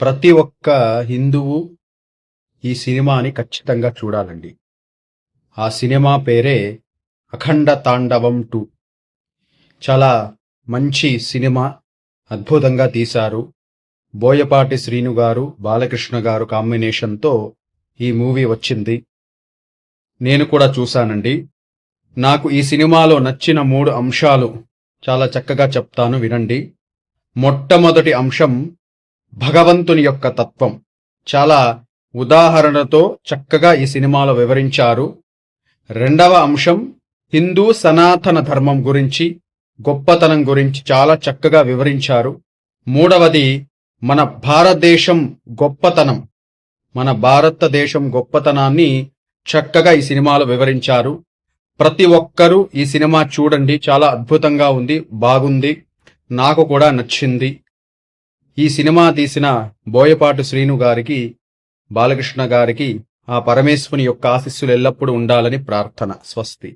ప్రతి ఒక్క హిందువు ఈ సినిమాని ఖచ్చితంగా చూడాలండి. ఆ సినిమా పేరే అఖండ తాండవం 2. చాలా మంచి సినిమా, అద్భుతంగా తీశారు. బోయపాటి శ్రీను గారు, బాలకృష్ణ గారు కాంబినేషన్తో ఈ మూవీ వచ్చింది. నేను కూడా చూశానండి. నాకు ఈ సినిమాలో నచ్చిన 3 అంశాలు చాలా చక్కగా చెప్తాను, వినండి. మొట్టమొదటి అంశం భగవంతుని యొక్క తత్వం. చాలా ఉదాహరణతో చక్కగా ఈ సినిమాలో వివరించారు. రెండవ అంశం హిందూ సనాతన ధర్మం గురించి, గొప్పతనం గురించి చాలా చక్కగా వివరించారు. మూడవది మన భారతదేశం గొప్పతనం, మన భారతదేశం గొప్పతనాన్ని చక్కగా ఈ సినిమాలో వివరించారు. ప్రతి ఒక్కరూ ఈ సినిమా చూడండి, చాలా అద్భుతంగా ఉంది, బాగుంది, నాకు కూడా నచ్చింది. ఈ సినిమా తీసిన బోయపాటి శ్రీను గారికి, బాలకృష్ణ గారికి ఆ పరమేశ్వరుని యొక్క ఆశీస్సులు ఎల్లప్పుడూ ఉండాలని ప్రార్థన. స్వస్తి.